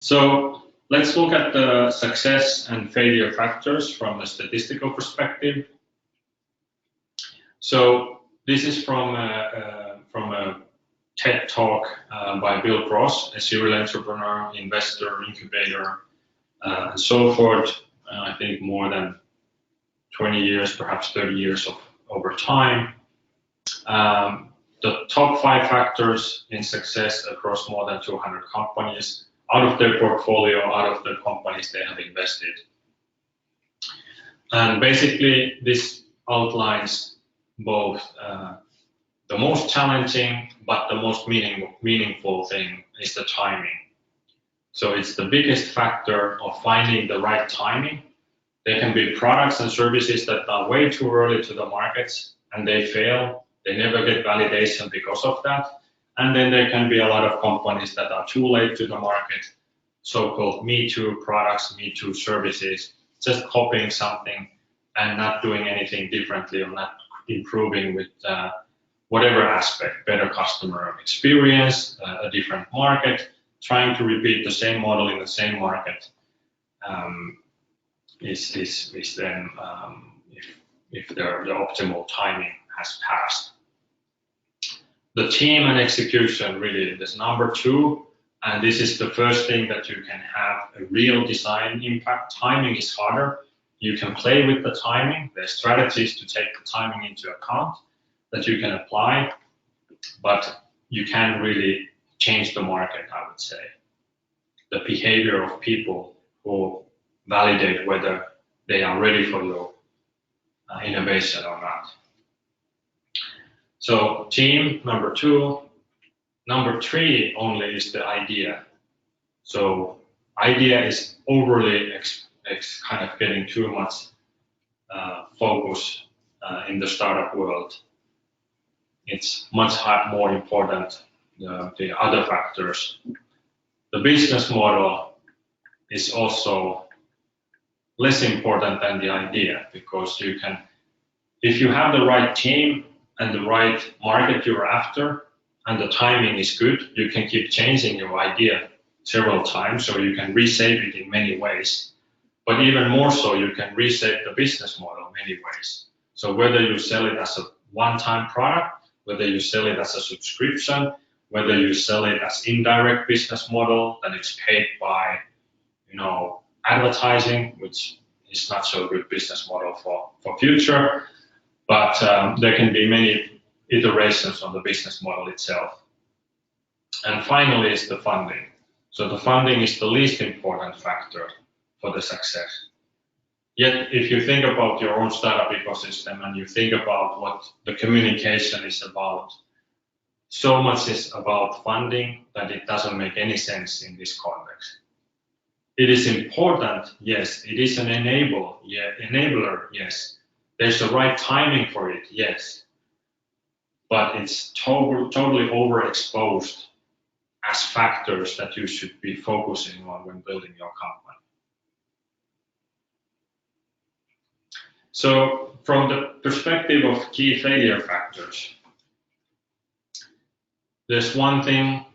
So let's look at the success and failure factors from a statistical perspective. So this is from a TED talk by Bill Gross, a serial entrepreneur, investor, incubator, and so forth. I think more than 20 years, perhaps 30 years of over time. The top 5 factors in success across more than 200 companies out of their portfolio, out of the companies they have invested. And basically, this outlines both the most challenging but the most meaningful thing is the timing. So it's the biggest factor of finding the right timing. There can be products and services that are way too early to the markets and they fail. They never get validation because of that. And then there can be a lot of companies that are too late to the market, so-called Me Too products, Me Too services, just copying something and not doing anything differently or not improving with whatever aspect, better customer experience, a different market, trying to repeat the same model in the same market is then if the optimal timing has passed. The team and execution really is number 2, and this is the first thing that you can have a real design impact. Timing is harder. You can play with the timing. There's strategies to take the timing into account that you can apply, but you can't really change the market, I would say. The behavior of people who validate whether they are ready for your innovation or not. So team, number 2. Number 3 only is the idea. So idea is overly kind of getting too much focus in the startup world. It's much more important the other factors. The business model is also less important than the idea, because you can, if you have the right team and the right market you're after, and the timing is good, you can keep changing your idea several times, so you can reshape it in many ways. But even more so, you can reshape the business model many ways. So whether you sell it as a one-time product, whether you sell it as a subscription, whether you sell it as indirect business model that it's paid by, advertising, which is not so good business model for future, but there can be many iterations on the business model itself. And finally is the funding. So the funding is the least important factor for the success. Yet if you think about your own startup ecosystem and you think about what the communication is about, so much is about funding that it doesn't make any sense in this context. It is important, yes. It is an enabler, yes. There's the right timing for it, yes. But it's totally overexposed as factors that you should be focusing on when building your company. So from the perspective of key failure factors, there's one thing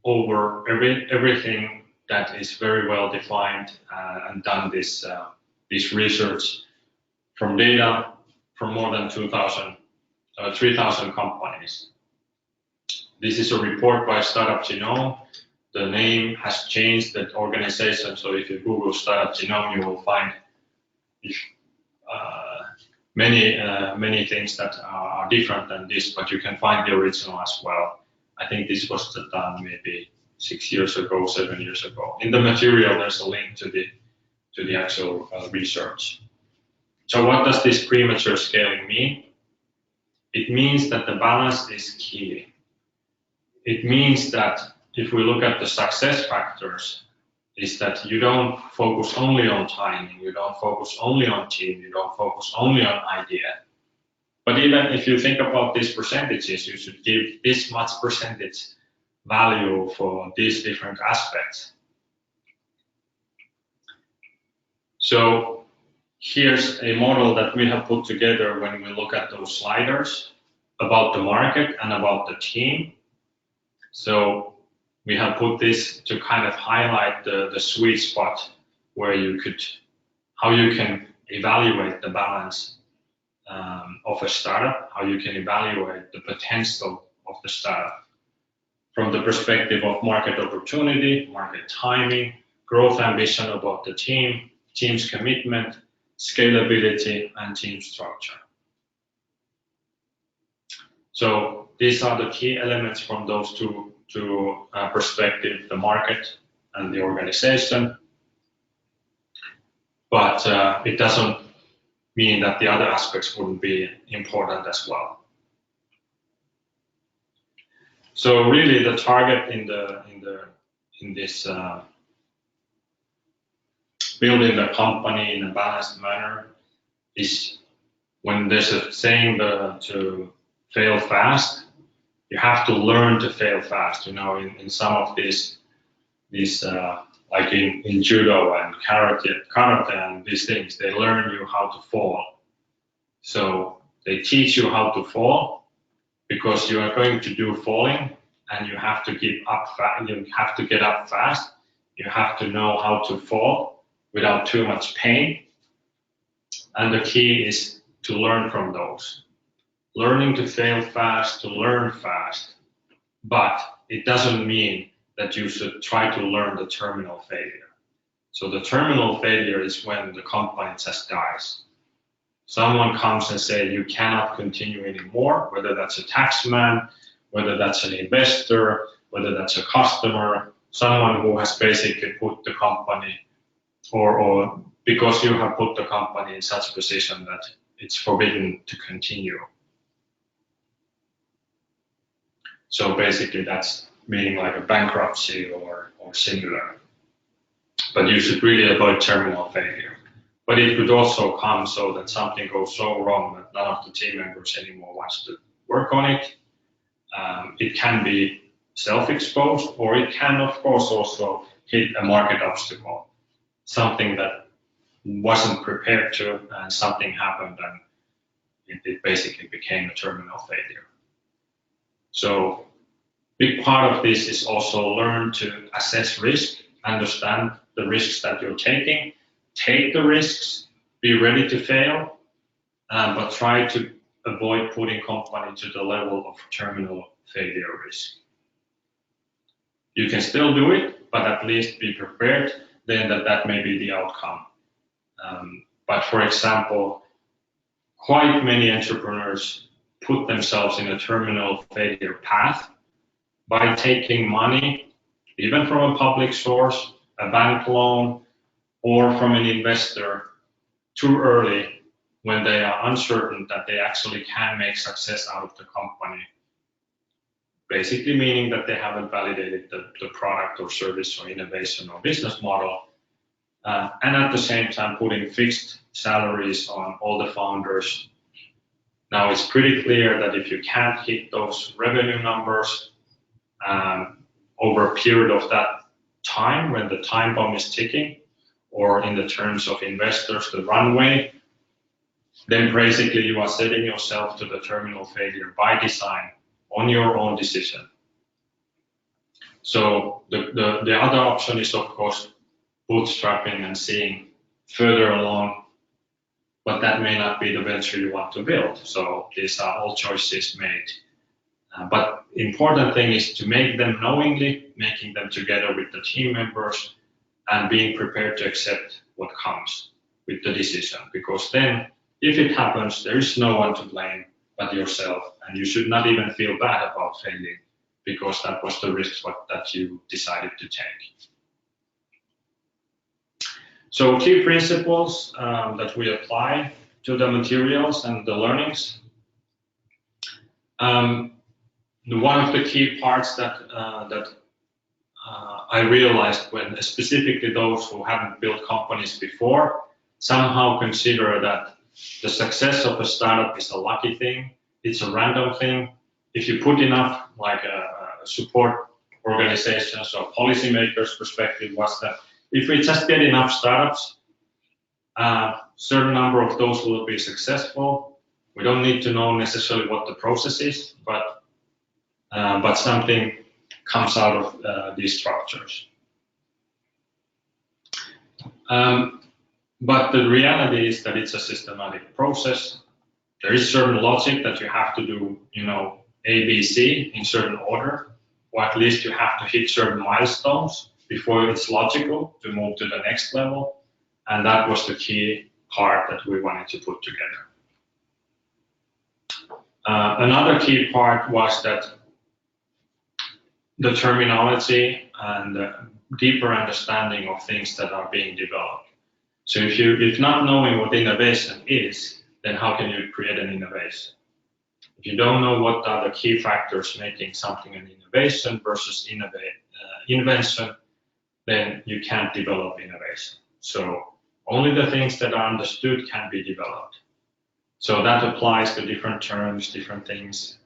over everything that is very well defined and done this research from data from more than 3,000 companies. This is a report by Startup Genome. The name has changed, that organization, so if you Google Startup Genome, you will find many things that are different than this, but you can find the original as well. I think this was done maybe 6 years ago, 7 years ago. In the material, there's a link to the actual research. So what does this premature scaling mean? It means that the balance is key. It means that if we look at the success factors, is that you don't focus only on timing, you don't focus only on team, you don't focus only on idea. But even if you think about these percentages, you should give this much percentage value for these different aspects. So here's a model that we have put together when we look at those sliders about the market and about the team. So we have put this to kind of highlight the sweet spot where how you can evaluate the balance of a startup, how you can evaluate the potential of the startup from the perspective of market opportunity, market timing, growth ambition about the team's commitment, scalability, and team structure. So these are the key elements from those two perspectives, the market and the organization. But it doesn't mean that the other aspects wouldn't be important as well. So really, the target in this building the company in a balanced manner is, when there's a saying to fail fast, you have to learn to fail fast. You know, in some of these like in judo and karate and these things, they learn you how to fall. So they teach you how to fall because you are going to do falling, and you have to get up fast. You have to know how to fall without too much pain. And the key is to learn from those. Learning to fail fast, to learn fast. But it doesn't mean that you should try to learn the terminal failure. So the terminal failure is when the company just dies. Someone comes and says you cannot continue anymore, whether that's a taxman, whether that's an investor, whether that's a customer, someone who has basically put the company, or because you have put the company in such a position that it's forbidden to continue. So basically that's meaning like a bankruptcy or similar. But you should really avoid terminal failure. But it could also come so that something goes so wrong that none of the team members anymore wants to work on it. It can be self-exposed, or it can, of course, also hit a market obstacle, something that wasn't prepared to, and something happened, and it basically became a terminal failure. So big part of this is also learn to assess risk, understand the risks that you're taking, take the risks, be ready to fail, but try to avoid putting company to the level of terminal failure risk. You can still do it, but at least be prepared then that may be the outcome. But for example, quite many entrepreneurs put themselves in a terminal failure path by taking money, even from a public source, a bank loan, or from an investor too early when they are uncertain that they actually can make success out of the company. Basically meaning that they haven't validated the product or service or innovation or business model. And at the same time putting fixed salaries on all the founders. Now it's pretty clear that if you can't hit those revenue numbers over a period of that time when the time bomb is ticking, or in the terms of investors, the runway, then basically you are setting yourself to the terminal failure by design on your own decision. So the other option is, of course, bootstrapping and seeing further along, but that may not be the venture you want to build. So these are all choices made. But important thing is to make them knowingly, making them together with the team members, and being prepared to accept what comes with the decision. Because then, if it happens, there is no one to blame but yourself, and you should not even feel bad about failing, because that was the risk that you decided to take. So key principles that we apply to the materials and the learnings. One of the key parts that I realized when specifically those who haven't built companies before somehow consider that the success of a startup is a lucky thing, it's a random thing. If you put enough, like a support organizations or policymakers' perspective was that if we just get enough startups, certain number of those will be successful. We don't need to know necessarily what the process is, but something comes out of these structures. But the reality is that it's a systematic process. There is certain logic that you have to do, A, B, C in certain order, or at least you have to hit certain milestones before it's logical to move to the next level. And that was the key part that we wanted to put together. Another key part was that the terminology and deeper understanding of things that are being developed. So if not knowing what innovation is, then how can you create an innovation? If you don't know what are the key factors making something an innovation versus invention, then you can't develop innovation. So only the things that are understood can be developed. So that applies to different terms, different things.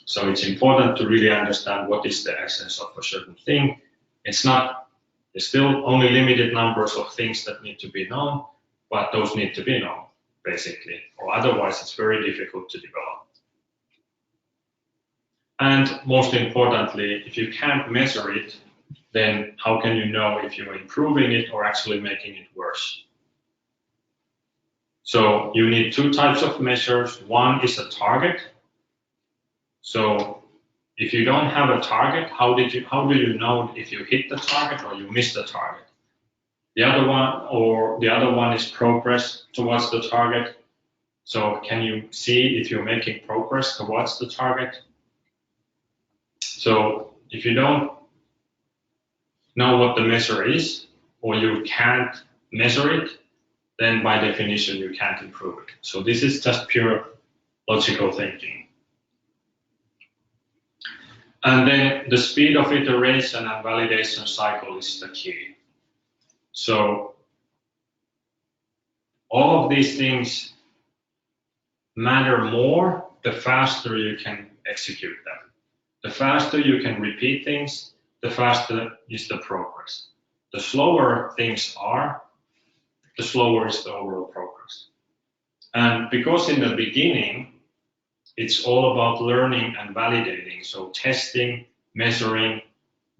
So it's important to really understand what is the essence of a certain thing. There's still only limited numbers of things that need to be known, but those need to be known, basically, or otherwise it's very difficult to develop. And most importantly, if you can't measure it, then how can you know if you're improving it or actually making it worse? So you need two types of measures. One is a target. So if you don't have a target, how do you know if you hit the target or you miss the target? The other one is progress towards the target. So can you see if you're making progress towards the target? So if you don't know what the measure is, or you can't measure it, then by definition you can't improve it. So this is just pure logical thinking. And then the speed of iteration and validation cycle is the key. So all of these things matter more the faster you can execute them. The faster you can repeat things, the faster is the progress. The slower things are, the slower is the overall progress. And because in the beginning, it's all about learning and validating. So testing, measuring,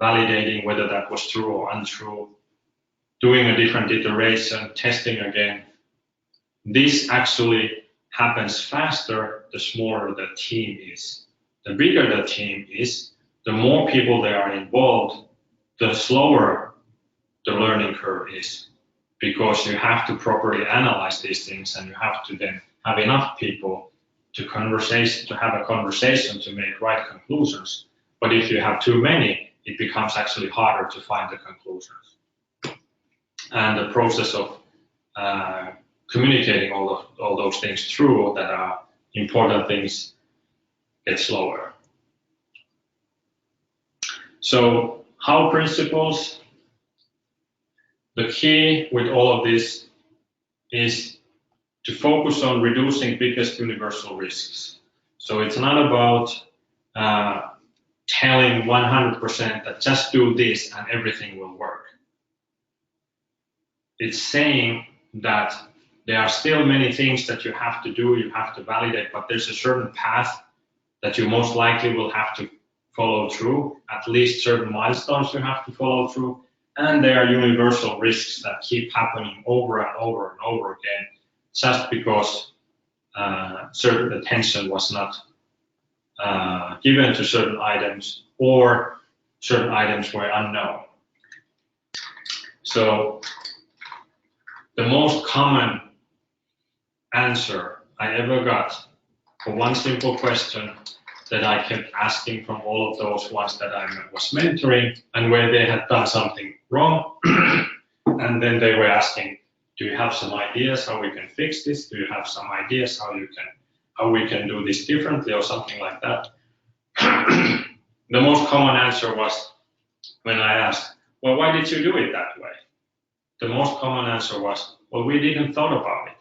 validating whether that was true or untrue, doing a different iteration, testing again. This actually happens faster the smaller the team is. The bigger the team is, the more people that are involved, the slower the learning curve is, because you have to properly analyze these things and you have to then have enough people to have a conversation to make right conclusions. But if you have too many, it becomes actually harder to find the conclusions. And the process of communicating all those things through that are important things gets slower. So how principles? The key with all of this is to focus on reducing biggest universal risks. So it's not about telling 100% that just do this and everything will work. It's saying that there are still many things that you have to do, you have to validate, but there's a certain path that you most likely will have to follow through, at least certain milestones you have to follow through, and there are universal risks that keep happening over and over and over again, just because certain attention was not given to certain items, or certain items were unknown. So the most common answer I ever got for one simple question that I kept asking from all of those ones that I was mentoring, and where they had done something wrong, and then they were asking, do you have some ideas how we can fix this? Do you have some ideas how we can do this differently, or something like that? The most common answer was, when I asked, well, why did you do it that way? The most common answer was, well, we didn't thought about it.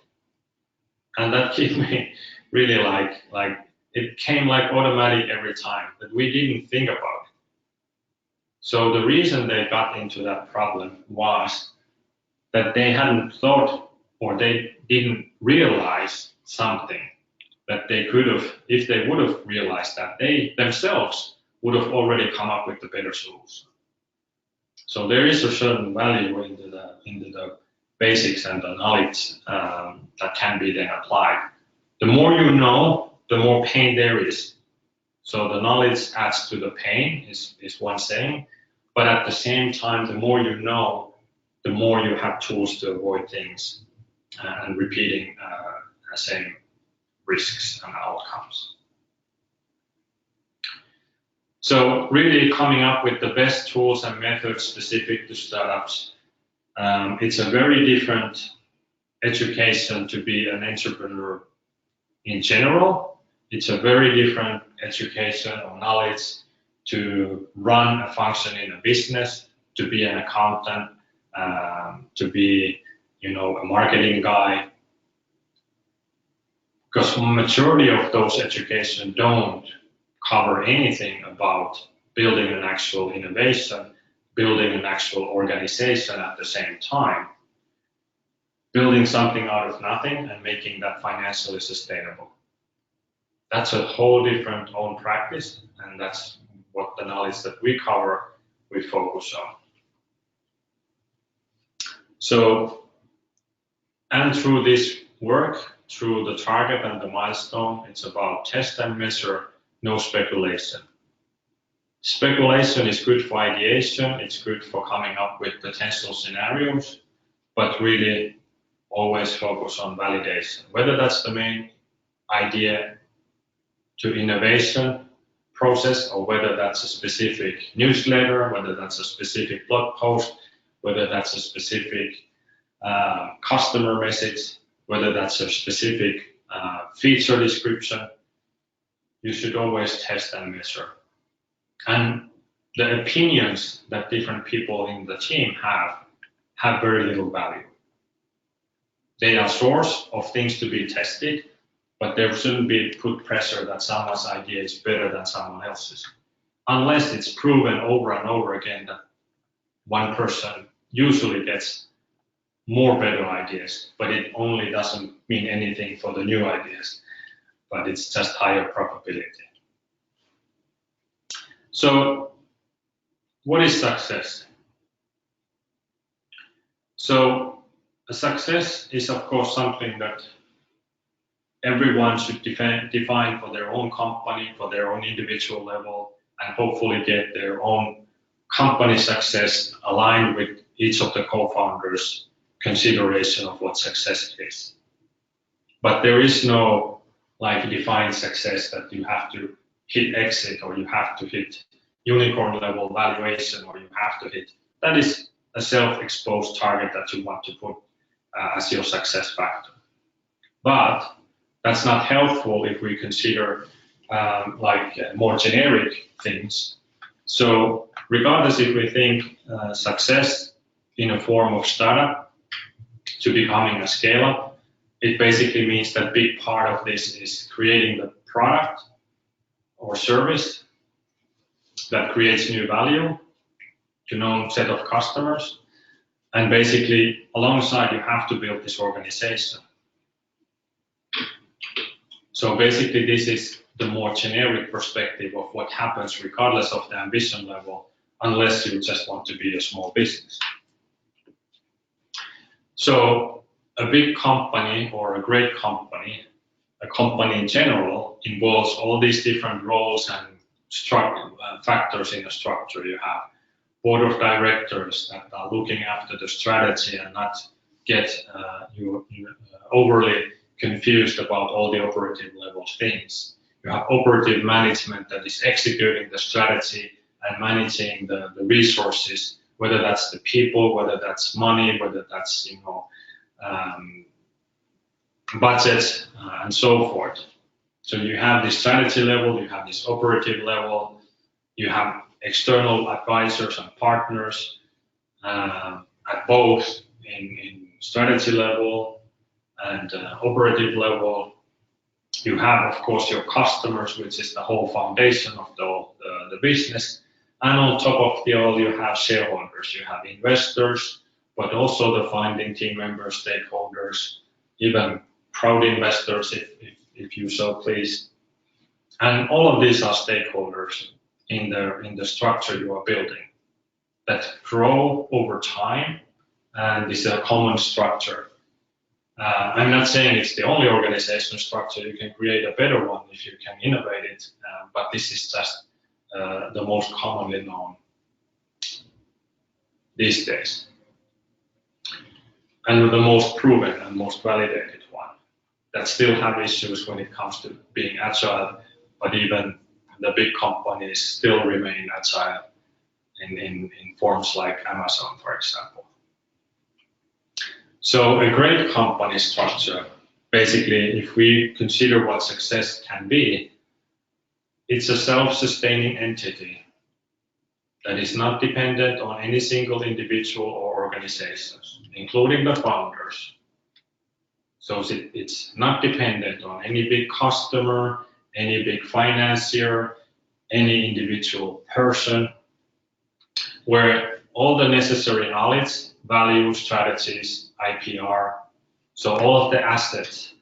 And that gave me really like it came like automatic every time, that we didn't think about it. So the reason they got into that problem was that they hadn't thought, or they didn't realize something that they could have, if they would have realized that, they themselves would have already come up with the better solution. So there is a certain value into the basics and the knowledge that can be then applied. The more you know, the more pain there is. So the knowledge adds to the pain is one saying, but at the same time, the more you know, the more you have tools to avoid things and repeating the same risks and outcomes. So really coming up with the best tools and methods specific to startups. It's a very different education to be an entrepreneur in general. It's a very different education or knowledge to run a function in a business, to be an accountant, to be, a marketing guy. Because majority of those education don't cover anything about building an actual innovation, building an actual organization at the same time, building something out of nothing and making that financially sustainable. That's a whole different own practice, and that's what the knowledge that we cover, we focus on. So, and through this work, through the target and the milestone, it's about test and measure, no speculation. Speculation is good for ideation, it's good for coming up with potential scenarios, but really always focus on validation. Whether that's the main idea to innovation process, or whether that's a specific newsletter, whether that's a specific blog post, whether that's a specific customer message, whether that's a specific feature description, you should always test and measure. And the opinions that different people in the team have very little value. They are source of things to be tested, but there shouldn't be put pressure that someone's idea is better than someone else's. Unless it's proven over and over again that one person usually gets more better ideas, but it only doesn't mean anything for the new ideas, but it's just higher probability. So what is success? So a success is of course something that everyone should define for their own company, for their own individual level, and hopefully get their own company success aligned with each of the co-founders' consideration of what success is. But there is no defined success that you have to hit exit, or you have to hit unicorn level valuation, or you have to hit. That is a self-exposed target that you want to put as your success factor. But that's not helpful if we consider more generic things. So regardless if we think success in a form of startup to becoming a scale-up, it basically means that big part of this is creating the product or service that creates new value to known set of customers. And basically alongside you have to build this organization. So basically this is the more generic perspective of what happens regardless of the ambition level, unless you just want to be a small business. So a big company or a great company, a company in general, involves all these different roles and factors in the structure. You have board of directors that are looking after the strategy and not get you overly confused about all the operative level things. You have operative management that is executing the strategy and managing the resources, whether that's the people, whether that's money, whether that's budget and so forth. So you have this strategy level, you have this operative level, you have external advisors and partners at both in strategy level and operative level. You have, of course, your customers, which is the whole foundation of the business. And on top of all, you have shareholders, you have investors, but also the founding team members, stakeholders, even crowd investors, if you so please. And all of these are stakeholders in the structure you are building that grow over time and is a common structure. I'm not saying it's the only organizational structure. You can create a better one if you can innovate it, but this is just the most commonly known these days. And the most proven and most validated one that still have issues when it comes to being agile, but even the big companies still remain agile in forms like Amazon, for example. So a great company structure, basically, if we consider what success can be, it's a self-sustaining entity that is not dependent on any single individual or organizations, including the founders. So it's not dependent on any big customer, any big financier, any individual person, where all the necessary knowledge, values, strategies, IPR, so all of the assets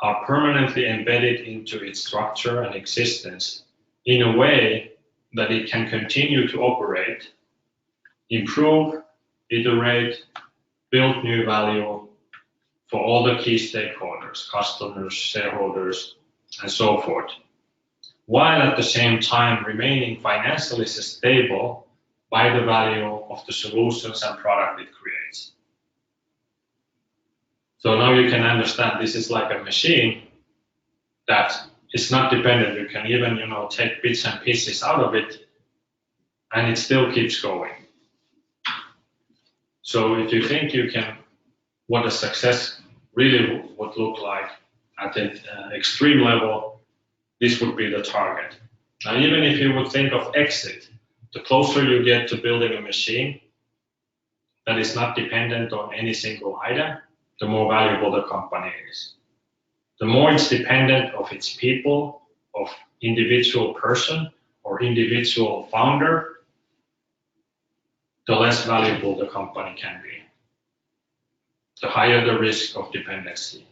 are permanently embedded into its structure and existence in a way that it can continue to operate, improve, iterate, build new value for all the key stakeholders, customers, shareholders, and so forth, while at the same time remaining financially stable by the value of the solutions and product it creates. So now you can understand this is like a machine that is not dependent. You can even, take bits and pieces out of it, and it still keeps going. So if you think you can, what a success really would look like at an extreme level, this would be the target. Now, even if you would think of exit, the closer you get to building a machine that is not dependent on any single item, the more valuable the company is. The more it's dependent of its people, of individual person or individual founder, the less valuable the company can be. The higher the risk of dependency.